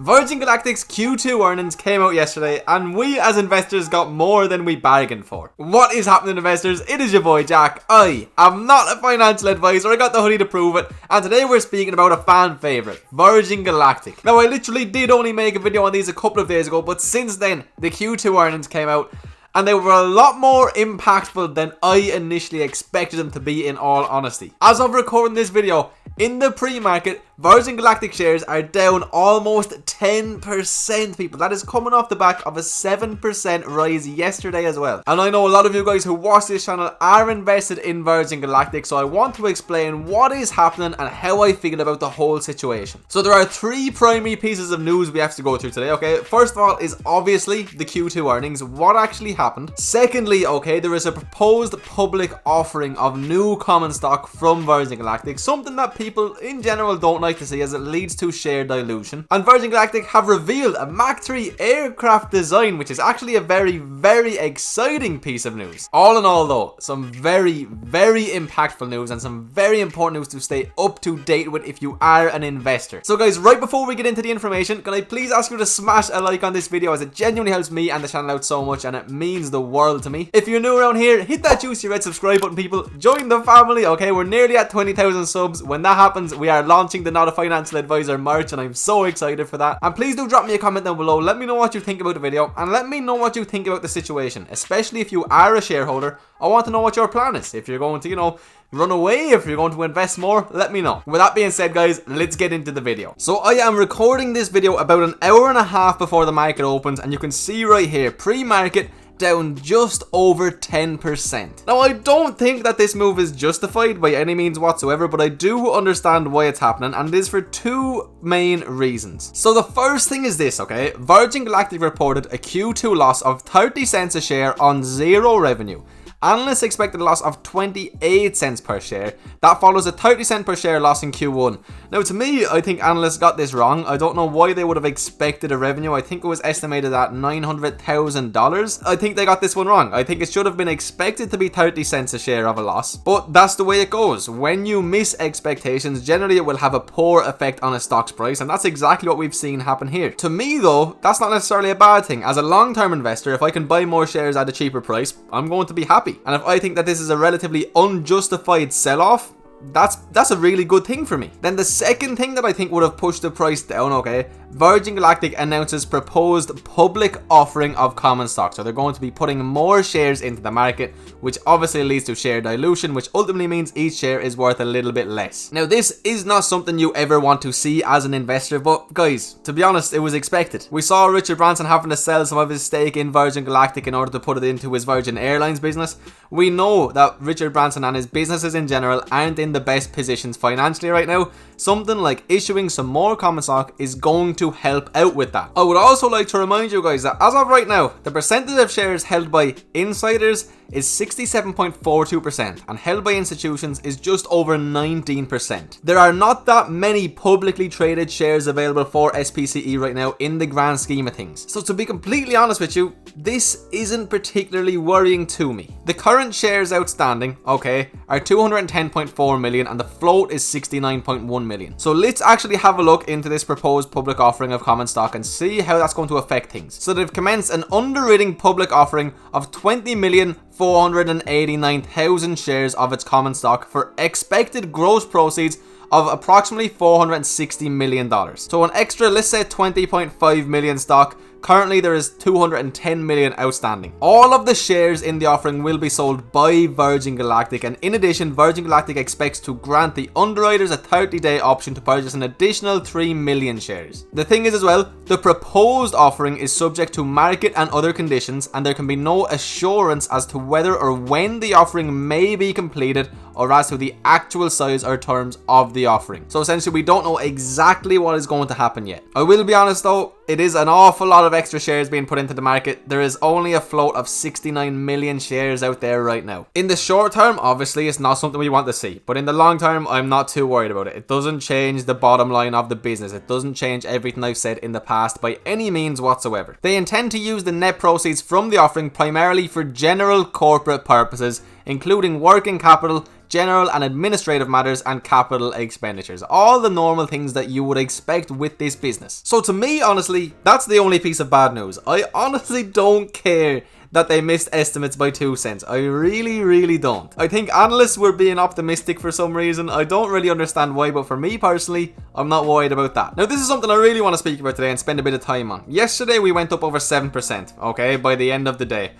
Virgin Galactic's Q2 earnings came out yesterday, and we as investors got more than we bargained for. What is happening, investors? It is your boy Jack. I am not a financial advisor, I got the hoodie to prove it, and today we're speaking about a fan favourite, Virgin Galactic. Now I literally did only make a video on these a couple of days ago, but since then the Q2 earnings came out, and they were a lot more impactful than I initially expected them to be, in all honesty. As of recording this video, in the pre-market, Virgin Galactic shares are down almost 10%, people. That is coming off the back of a 7% rise yesterday as well. And I know a lot of you guys who watch this channel are invested in Virgin Galactic, so I want to explain what is happening and how I feel about the whole situation. So there are three primary pieces of news we have to go through today, okay? First of all is obviously the Q2 earnings, what actually happened. Secondly, okay, there is a proposed public offering of new common stock from Virgin Galactic, something that people in general don't like to see as it leads to share dilution. And Virgin Galactic have revealed a Mach 3 aircraft design, which is actually a very exciting piece of news. All in all though, some very impactful news and some very important news to stay up to date with if you are an investor. So guys, right before we get into the information, can I please ask you to smash a like on this video, as it genuinely helps me and the channel out so much and it means the world to me. If you're new around here, hit that juicy red subscribe button, people. Join the family, okay? We're nearly at 20,000 subs. When that happens, we are launching the Not a Financial Advisor merch, and I'm so excited for that. And please do drop me a comment down below. Let me know what you think about the video, and let me know what you think about the situation, especially if you are a shareholder. I want to know what your plan is. If you're going to, you know, run away, if you're going to invest more, let me know. With that being said, guys, let's get into the video. So I am recording this video about an hour and a half before the market opens, and you can see right here, pre-market down just over 10%. Now I don't think that this move is justified by any means whatsoever, but I do understand why it's happening, and it is for two main reasons. So the first thing is this, okay? Virgin Galactic reported a Q2 loss of 30 cents a share on zero revenue. Analysts expected a loss of 28 cents per share. That follows a 30 cent per share loss in Q1. Now to me, I think analysts got this wrong. I don't know why they would have expected a revenue. I think it was estimated at $900,000. I think they got this one wrong. I think it should have been expected to be 30 cents a share of a loss. But that's the way it goes. When you miss expectations, generally it will have a poor effect on a stock's price, and that's exactly what we've seen happen here. To me though, that's not necessarily a bad thing. As a long-term investor, if I can buy more shares at a cheaper price, I'm going to be happy. And if I think that this is a relatively unjustified sell-off, that's a really good thing for me. Then the second thing that I think would have pushed the price down, okay, Virgin Galactic announces proposed public offering of common stock. So they're going to be putting more shares into the market, which obviously leads to share dilution, which ultimately means each share is worth a little bit less. Now this is not something you ever want to see as an investor, but guys, to be honest, it was expected. We saw Richard Branson having to sell some of his stake in Virgin Galactic in order to put it into his Virgin Airlines business. We know that Richard Branson and his businesses in general aren't in the best positions financially right now. Something like issuing some more common stock is going to help out with that. I would also like to remind you guys that as of right now, the percentage of shares held by insiders is 67.42% and held by institutions is just over 19%. There are not that many publicly traded shares available for SPCE right now in the grand scheme of things. So to be completely honest with you, this isn't particularly worrying to me. The current shares outstanding, okay, are 210.4 million and the float is 69.1 million. So let's actually have a look into this proposed public offering of common stock and see how that's going to affect things. So they've commenced an underwritten public offering of 20,489,000 shares of its common stock for expected gross proceeds of approximately $460 million. So an extra, let's say 20.5 million stock. Currently there is 210 million outstanding. All of the shares in the offering will be sold by Virgin Galactic, and in addition, Virgin Galactic expects to grant the underwriters a 30-day option to purchase an additional 3 million shares. The thing is as well, the proposed offering is subject to market and other conditions, and there can be no assurance as to whether or when the offering may be completed or as to the actual size or terms of the offering. So essentially we don't know exactly what is going to happen yet. I will be honest though, it is an awful lot of extra shares being put into the market. There is only a float of 69 million shares out there right now. In the short term, obviously it's not something we want to see, but in the long term I'm not too worried about it. It doesn't change the bottom line of the business. It doesn't change everything I've said in the past by any means whatsoever. They intend to use the net proceeds from the offering primarily for general corporate purposes, including working capital, general and administrative matters, and capital expenditures. All the normal things that you would expect with this business. So to me, honestly, that's the only piece of bad news. I honestly don't care that they missed estimates by 2 cents. I really don't. I think analysts were being optimistic for some reason. I don't really understand why, but for me personally, I'm not worried about that. Now, this is something I really want to speak about today and spend a bit of time on. Yesterday, we went up over 7%, okay, by the end of the day,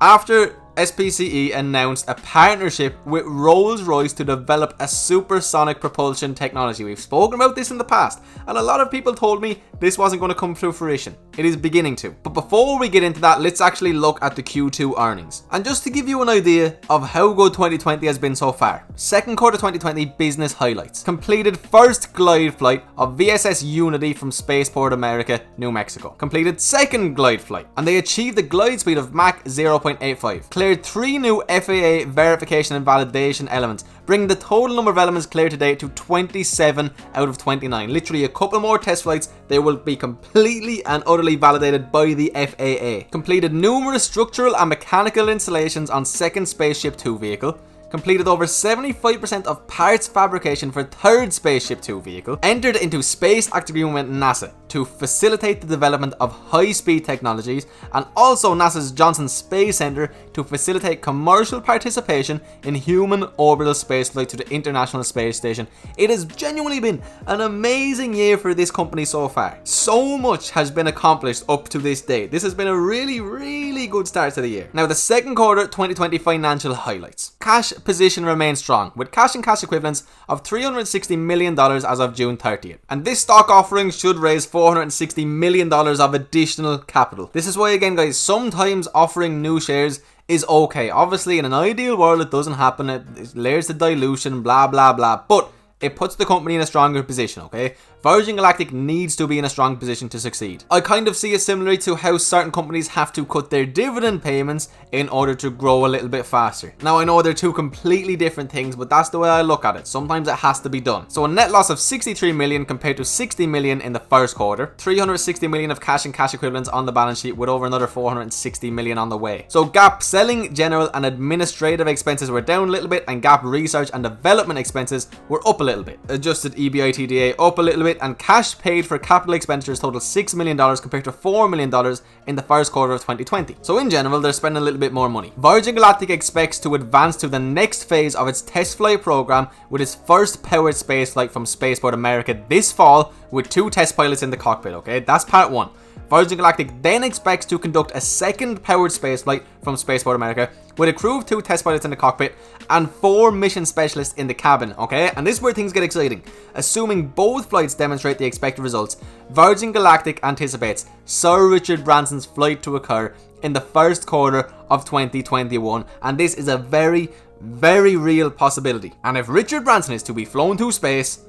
after SPCE announced a partnership with Rolls-Royce to develop a supersonic propulsion technology. We've spoken about this in the past, and a lot of people told me this wasn't going to come to fruition. It is beginning to. But before we get into that, let's actually look at the Q2 earnings. And just to give you an idea of how good 2020 has been so far, second quarter 2020 business highlights. Completed first glide flight of VSS Unity from Spaceport America, New Mexico. Completed second glide flight, and they achieved a glide speed of Mach 0.85. Cleared 3 new FAA verification and validation elements, bringing the total number of elements cleared to date to 27 out of 29. Literally a couple more test flights, they will be completely and utterly validated by the FAA. Completed numerous structural and mechanical installations on second Spaceship 2 vehicle. Completed over 75% of parts fabrication for third Spaceship 2 vehicle. Entered into Space Act Agreement with NASA to facilitate the development of high-speed technologies, and also NASA's Johnson Space Center to facilitate commercial participation in human orbital spaceflight to the International Space Station. It has genuinely been an amazing year for this company so far. So much has been accomplished up to this day. This has been a really good start to the year. Now, the second quarter 2020 financial highlights. Cash position remains strong, with cash and cash equivalents of $360 million as of June 30th. And this stock offering should raise $460 million of additional capital. This is why, again guys, sometimes offering new shares is okay. Obviously, in an ideal world, it doesn't happen. It layers the dilution, blah blah blah, but it puts the company in a stronger position, okay? Virgin Galactic needs to be in a strong position to succeed. I kind of see it similarly to how certain companies have to cut their dividend payments in order to grow a little bit faster. Now, I know they're two completely different things, but that's the way I look at it. Sometimes it has to be done. So a net loss of 63 million compared to 60 million in the first quarter. 360 million of cash and cash equivalents on the balance sheet, with over another 460 million on the way. So GAAP selling, general and administrative expenses were down a little bit, and GAAP research and development expenses were up a little bit. Adjusted EBITDA up a little bit, and cash paid for capital expenditures totaled $6 million compared to $4 million in the first quarter of 2020. So in general, they're spending a little bit more money. Virgin Galactic expects to advance to the next phase of its test flight program with its first powered space flight from Spaceport America this fall, with 2 test pilots in the cockpit, okay? That's part 1. Virgin Galactic then expects to conduct a second powered spaceflight from Spaceport America with a crew of 2 test pilots in the cockpit and 4 mission specialists in the cabin, okay? And this is where things get exciting. Assuming both flights demonstrate the expected results, Virgin Galactic anticipates Sir Richard Branson's flight to occur in the first quarter of 2021, and this is a very real possibility. And if Richard Branson is to be flown to space,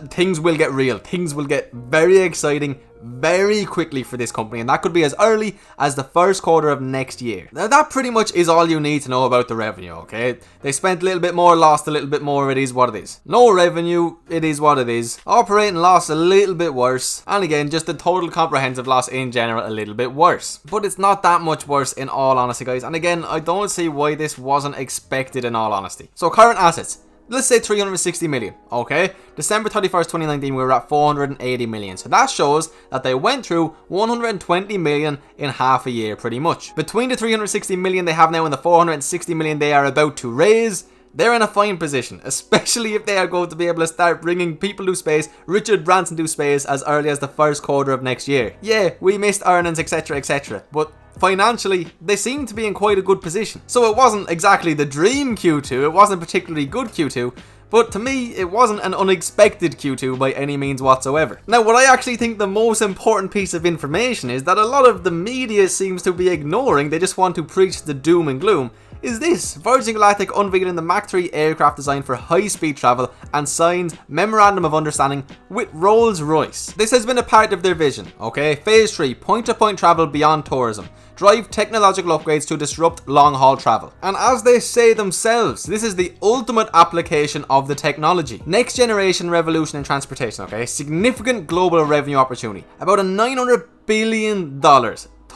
things will get real. Things will get very exciting very quickly for this company, and that could be as early as the first quarter of next year. Now, that pretty much is all you need to know about the revenue, okay? They spent a little bit more, lost a little bit more, it is what it is. No revenue, it is what it is. Operating loss a little bit worse, and again, just the total comprehensive loss in general a little bit worse. But it's not that much worse in all honesty, guys, and again, I don't see why this wasn't expected in all honesty. So current assets, let's say 360 million, okay? December 31st, 2019, we were at 480 million. So that shows that they went through 120 million in half a year, pretty much. Between the 360 million they have now and the 460 million they are about to raise, they're in a fine position, especially if they are going to be able to start bringing people to space, Richard Branson to space, as early as the first quarter of next year. Yeah, we missed earnings, etc, but financially, they seem to be in quite a good position. So it wasn't exactly the dream Q2, it wasn't particularly good Q2, but to me, it wasn't an unexpected Q2 by any means whatsoever. Now, what I actually think the most important piece of information is that a lot of the media seems to be ignoring, they just want to preach the doom and gloom, is this: Virgin Galactic unveiling the Mach 3 aircraft designed for high-speed travel and signs memorandum of understanding with Rolls-Royce. This has been a part of their vision, okay? Phase 3, point-to-point travel beyond tourism. Drive technological upgrades to disrupt long-haul travel. And as they say themselves, this is the ultimate application of the technology. Next generation revolution in transportation, okay? Significant global revenue opportunity. About a $900 billion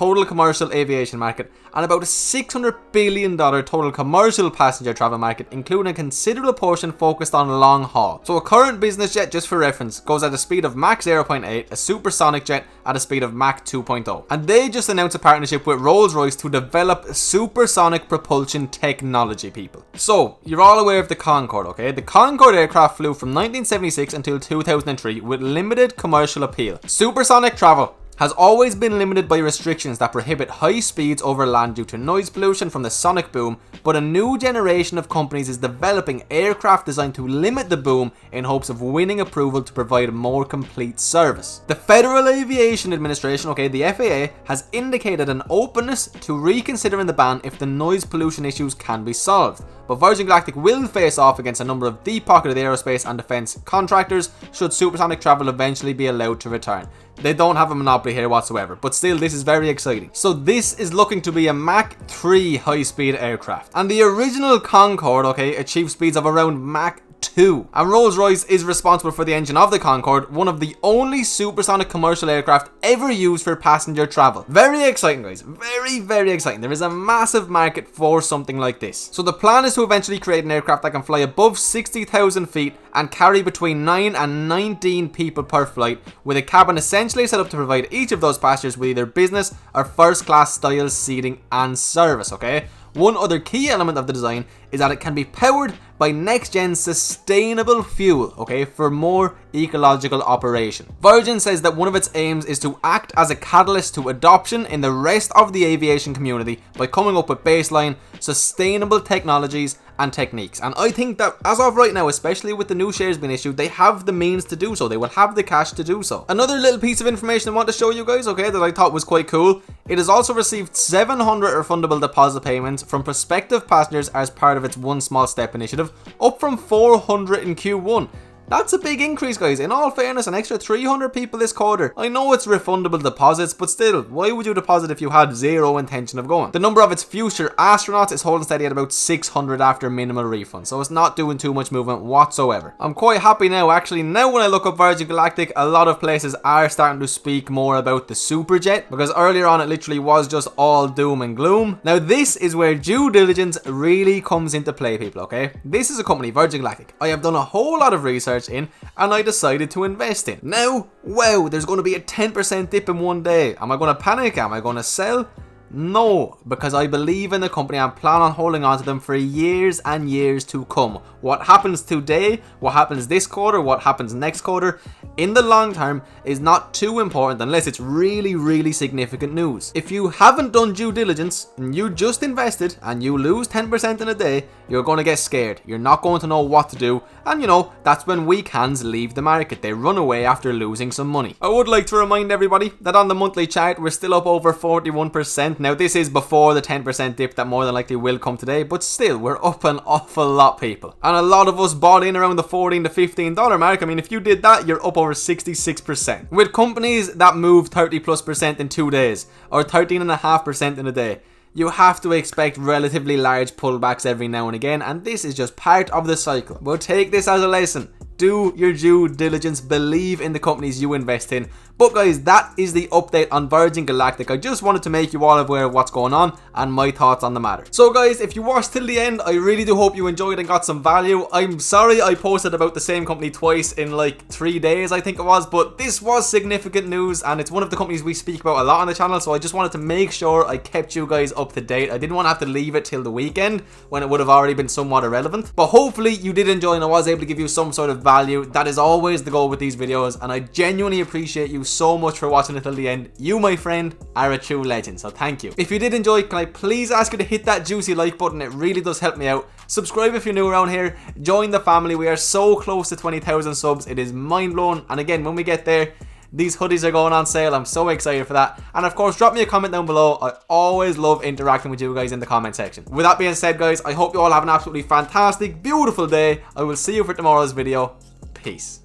total commercial aviation market and about a $600 billion total commercial passenger travel market, including a considerable portion focused on long haul. So a current business jet, just for reference, goes at a speed of Mach 0.8, a supersonic jet at a speed of Mach 2.0. And they just announced a partnership with Rolls-Royce to develop supersonic propulsion technology, people. So, you're all aware of the Concorde, okay? The Concorde aircraft flew from 1976 until 2003 with limited commercial appeal. Supersonic travel has always been limited by restrictions that prohibit high speeds over land due to noise pollution from the sonic boom, but a new generation of companies is developing aircraft designed to limit the boom in hopes of winning approval to provide a more complete service. The Federal Aviation Administration, okay, the FAA, has indicated an openness to reconsidering the ban if the noise pollution issues can be solved. But Virgin Galactic will face off against a number of deep-pocketed aerospace and defence contractors should supersonic travel eventually be allowed to return. They don't have a monopoly here whatsoever, but still, this is very exciting. So this is looking to be a Mach 3 high-speed aircraft. And the original Concorde, okay, achieved speeds of around Mach 2. And Rolls-Royce is responsible for the engine of the Concorde, one of the only supersonic commercial aircraft ever used for passenger travel. Very exciting, guys. Very, very exciting. There is a massive market for something like this. So the plan is to eventually create an aircraft that can fly above 60,000 feet and carry between 9 and 19 people per flight, with a cabin essentially set up to provide each of those passengers with either business or first class style seating and service, okay? One other key element of the design is that it can be powered by next-gen sustainable fuel, okay, for more ecological operation. Virgin says that one of its aims is to act as a catalyst to adoption in the rest of the aviation community by coming up with baseline sustainable technologies and techniques. And I think that as of right now, especially with the new shares being issued, they have the means to do so. They will have the cash to do so. Another little piece of information I want to show you guys, okay, that I thought was quite cool. It has also received 700 refundable deposit payments from prospective passengers as part of its One Small Step initiative, up from 400 in Q1. That's a big increase, guys. In all fairness, an extra 300 people this quarter. I know it's refundable deposits, but still, why would you deposit if you had zero intention of going? The number of its future astronauts is holding steady at about 600 after minimal refund, so it's not doing too much movement whatsoever. I'm quite happy now, actually. Now when I look up Virgin Galactic, a lot of places are starting to speak more about the Superjet, because earlier on it literally was just all doom and gloom. Now this is where due diligence really comes into play, people, okay? This is a company, Virgin Galactic, I have done a whole lot of research in and I decided to invest in. Now, wow, there's going to be a 10% dip in one day. Am I going to panic? Am I going to sell? No, because I believe in the company and plan on holding on to them for years and years to come. What happens today, what happens this quarter, what happens next quarter, in the long term is not too important unless it's really, really significant news. If you haven't done due diligence and you just invested and you lose 10% in a day, you're going to get scared. You're not going to know what to do. And you know, that's when weak hands leave the market. They run away after losing some money. I would like to remind everybody that on the monthly chart, we're still up over 41%. Now, this is before the 10% dip that more than likely will come today, but still, we're up an awful lot, people. And a lot of us bought in around the $14 to $15 mark. I mean, if you did that, you're up over 66%. With companies that move 30+% in 2 days, or 13.5% in a day, you have to expect relatively large pullbacks every now and again, and this is just part of the cycle. But take this as a lesson. Do your due diligence, believe in the companies you invest in. But guys, that is the update on Virgin Galactic. I just wanted to make you all aware of what's going on and my thoughts on the matter. So guys, if you watched till the end, I really do hope you enjoyed and got some value. I'm sorry I posted about the same company twice in like 3 days, I think it was, but this was significant news and it's one of the companies we speak about a lot on the channel, so I just wanted to make sure I kept you guys up to date. I didn't want to have to leave it till the weekend when it would have already been somewhat irrelevant. But hopefully you did enjoy and I was able to give you some sort of value. That is always the goal with these videos, and I genuinely appreciate you so much for watching until the end. You, my friend, are a true legend, so thank you. If you did enjoy, can I please ask you to hit that juicy like button? It really does help me out. Subscribe if you're new around here. Join the family. We are so close to 20,000 subs. It is mind-blowing, and again, when we get there, these hoodies are going on sale. I'm so excited for that. And of course, drop me a comment down below. I always love interacting with you guys in the comment section. With that being said, guys, I hope you all have an absolutely fantastic, beautiful day. I will see you for tomorrow's video. Peace.